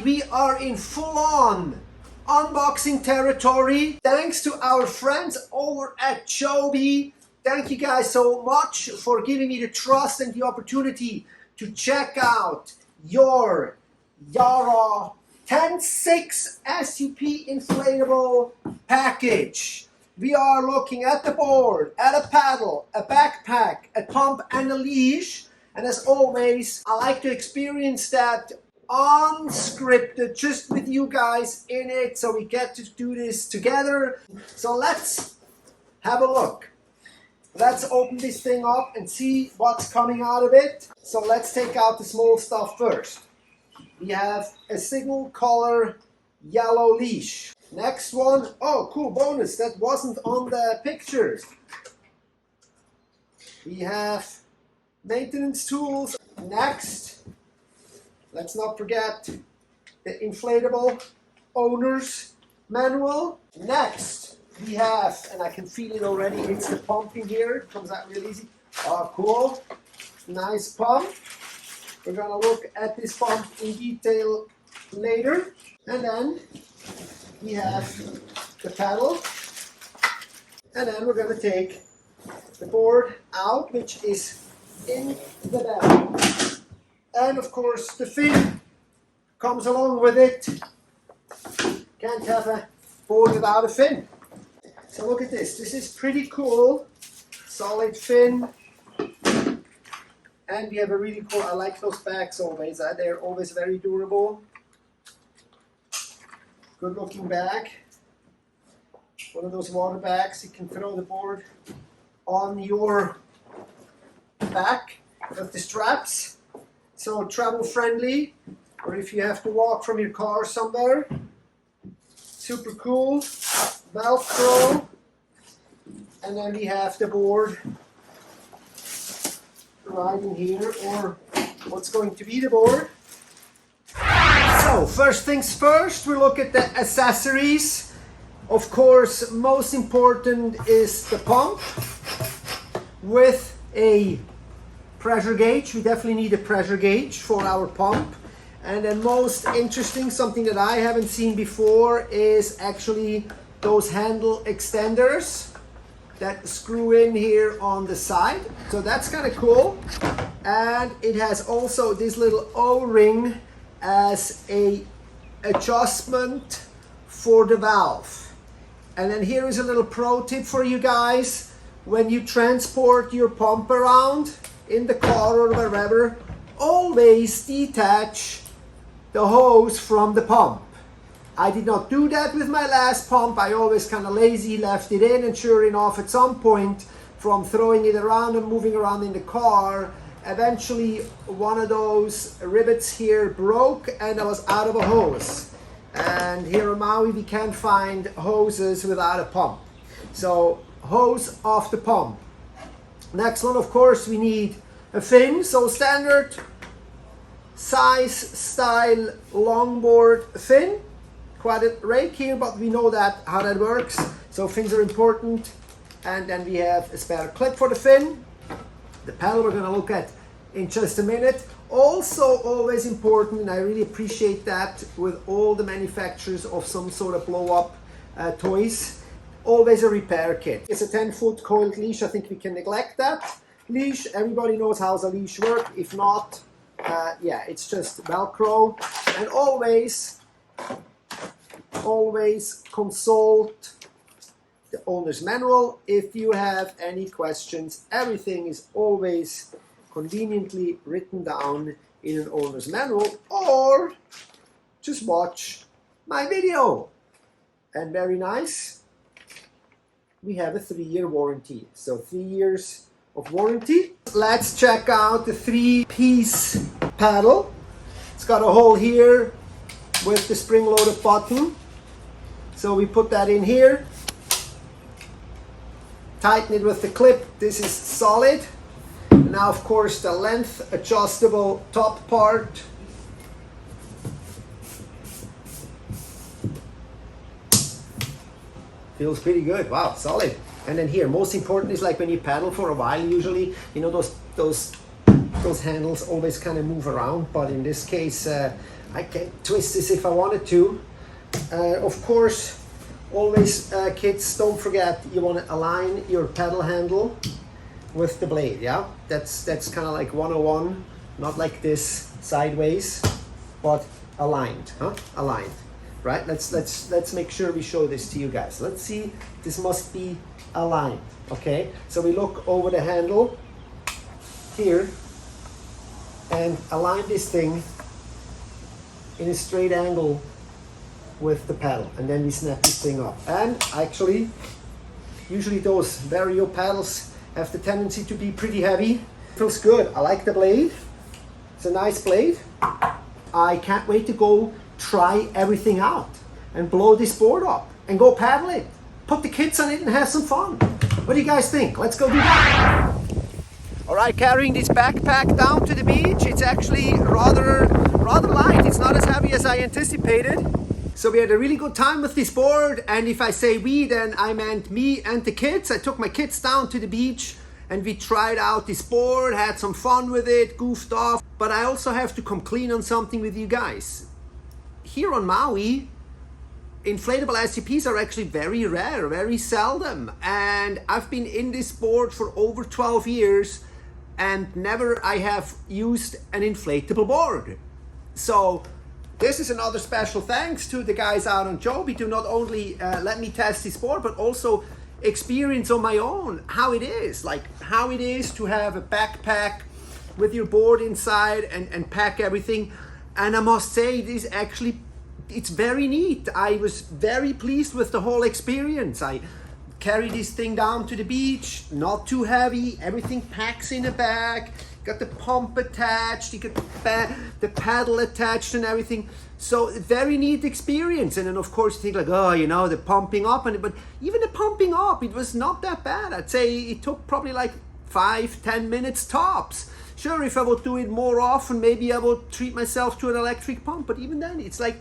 We are in full-on unboxing territory thanks to our friends over at Jobe. Thank you guys so much for giving me the trust and the opportunity to check out your Yarra 10.6 SUP inflatable package. We are looking at the board, at a paddle, a backpack, a pump and a leash. And as always, I like to experience that unscripted, just with you guys in it, so we get to do this together. So let's have a look. Let's open this thing up and see what's coming out of it. So let's take out the small stuff first. We have a signal color yellow leash. Next one, oh cool, bonus, that wasn't on the pictures. We have maintenance tools. Next, let's not forget the inflatable owner's manual. Next, we have, and I can feel it already, it's the pump in here. It comes out real easy. Oh, cool. Nice pump. We're gonna look at this pump in detail later. And then we have the paddle. And then we're gonna take the board out, which is in the bag. And of course the fin comes along with it. Can't have a board without a fin. So look at this. This is pretty cool. Solid fin. And we have a really cool, I like those bags always. They're always very durable. Good looking bag. One of those water bags. You can throw the board on your back with the straps. So travel friendly, or if you have to walk from your car somewhere. Super cool. Velcro. And then we have the board right in here, or what's going to be the board. So first things first, we look at the accessories. Of course, most important is the pump with a pressure gauge. We definitely need a pressure gauge for our pump. And then most interesting, something that I haven't seen before, is actually those handle extenders that screw in here on the side. So that's kind of cool. And it has also this little O-ring as a adjustment for the valve. And then here is a little pro tip for you guys. When you transport your pump around in the car or wherever, always detach the hose from the pump. I did not do that with my last pump. I always kind of lazy left it in, and sure enough, at some point, from throwing it around and moving around in the car, eventually one of those rivets here broke and I was out of a hose. And here in Maui, we can't find hoses without a pump. So hose off the pump. Next one, of course, we need a fin. So standard size style longboard fin. Quite a rake here, but we know that how that works. So fins are important. And then we have a spare clip for the fin. The paddle we're going to look at in just a minute. Also always important, and I really appreciate that with all the manufacturers of some sort of blow-up toys, always a repair kit. It's a 10-foot coiled leash. I think we can neglect that leash. Everybody knows how the leash works. If not, yeah, it's just Velcro. And always consult the owner's manual if you have any questions. Everything is always conveniently written down in an owner's manual, or just watch my video. And very nice, we have a 3-year warranty. So 3 years of warranty. Let's check out the 3-piece paddle. It's got a hole here with the spring-loaded button. So we put that in here. Tighten it with the clip. This is solid. Now, of course, the length adjustable top part. Feels pretty good. Wow, solid. And then here, most important is like when you paddle for a while, usually, you know, those handles always kind of move around, but in this case, I can twist this if I wanted to. Of course, always kids, don't forget you want to align your pedal handle with the blade, yeah? That's kind of like 101, not like this sideways, but aligned, huh? Aligned, right? Let's make sure we show this to you guys. Let's see, this must be aligned, okay? So we look over the handle here and align this thing in a straight angle with the pedal, and then we snap this thing up. And actually, usually those Vario pedals have the tendency to be pretty heavy. Feels good. I like the blade. It's a nice blade. I can't wait to go try everything out and blow this board up and go paddle it. Put the kids on it and have some fun. What do you guys think? Let's go do that. All right, carrying this backpack down to the beach. It's actually rather light. It's not as heavy as I anticipated. So we had a really good time with this board, and if I say we, then I meant me and the kids. I took my kids down to the beach and we tried out this board, had some fun with it, goofed off. But I also have to come clean on something with you guys. Here on Maui, inflatable SUPs are actually very rare, very seldom. And I've been in this board for over 12 years and never I have used an inflatable board. So this is another special thanks to the guys out on Jobe to not only let me test this board, but also experience on my own how it is to have a backpack with your board inside and pack everything. And I must say, it's very neat. I was very pleased with the whole experience. I carry this thing down to the beach, not too heavy, everything packs in a bag. Got the pump attached, you got the paddle attached and everything. So very neat experience. And then of course you think like, oh, you know, the pumping up, but even the pumping up, it was not that bad. I'd say it took probably like 5-10 minutes tops. Sure, if I would do it more often, maybe I would treat myself to an electric pump. But even then, it's like,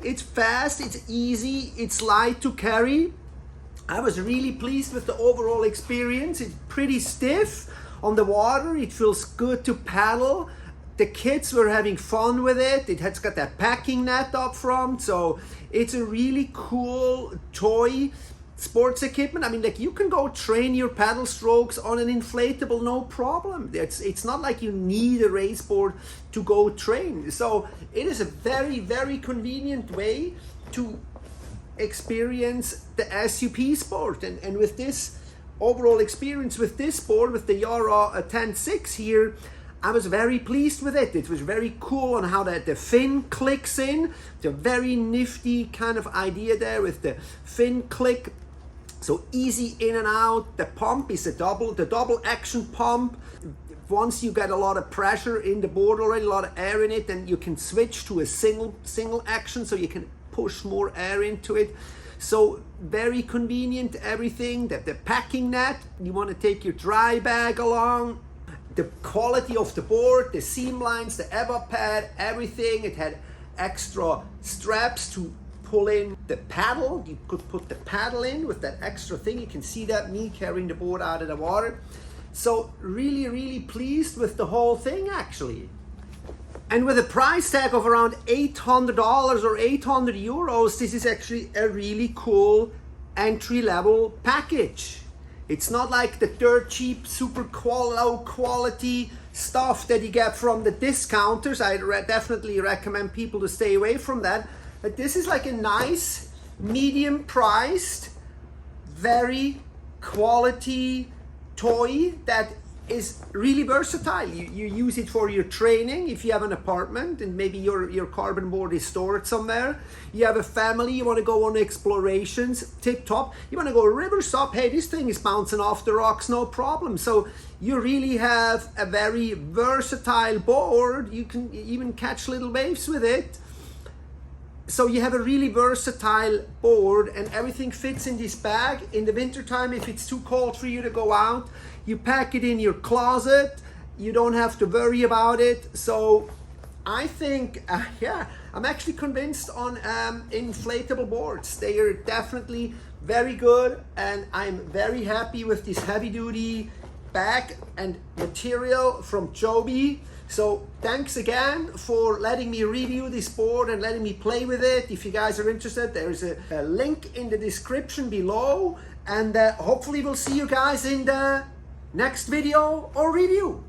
it's fast, it's easy, it's light to carry. I was really pleased with the overall experience. It's pretty stiff on the water. It feels good to paddle. The kids were having fun with it. It has got that packing net up front. So it's a really cool toy sports equipment. I mean, like, you can go train your paddle strokes on an inflatable, no problem. It's not like you need a race board to go train. So it is a very, very convenient way to experience the SUP sport. And with this overall experience with this board, with the Yarra 10.6 here, I was very pleased with it. It was very cool on how the fin clicks in. It's a very nifty kind of idea there with the fin click. So easy in and out. The pump is the double action pump. Once you get a lot of pressure in the board already, a lot of air in it, then you can switch to a single action, so you can push more air into it. So very convenient, everything. The packing net, you want to take your dry bag along. The quality of the board, the seam lines, the EVA pad, everything. It had extra straps to pull in the paddle. You could put the paddle in with that extra thing. You can see that, me carrying the board out of the water. So really, really pleased with the whole thing actually. And with a price tag of around $800 or 800 euros, this is actually a really cool entry-level package. It's not like the dirt cheap, super low quality stuff that you get from the discounters. I definitely recommend people to stay away from that. But this is like a nice, medium priced, very quality toy that is really versatile. You use it for your training if you have an apartment and maybe your carbon board is stored somewhere. You have a family, you want to go on explorations, tip top. You want to go river stop, hey, this thing is bouncing off the rocks, no problem. So you really have a very versatile board. You can even catch little waves with it. So you have a really versatile board and everything fits in this bag. In the wintertime, if it's too cold for you to go out, you pack it in your closet. You don't have to worry about it. So I think, yeah, I'm actually convinced on inflatable boards. They are definitely very good, and I'm very happy with this heavy duty bag and material from Jobe. So thanks again for letting me review this board and letting me play with it. If you guys are interested, there's a link in the description below, and hopefully we'll see you guys in the next video or review.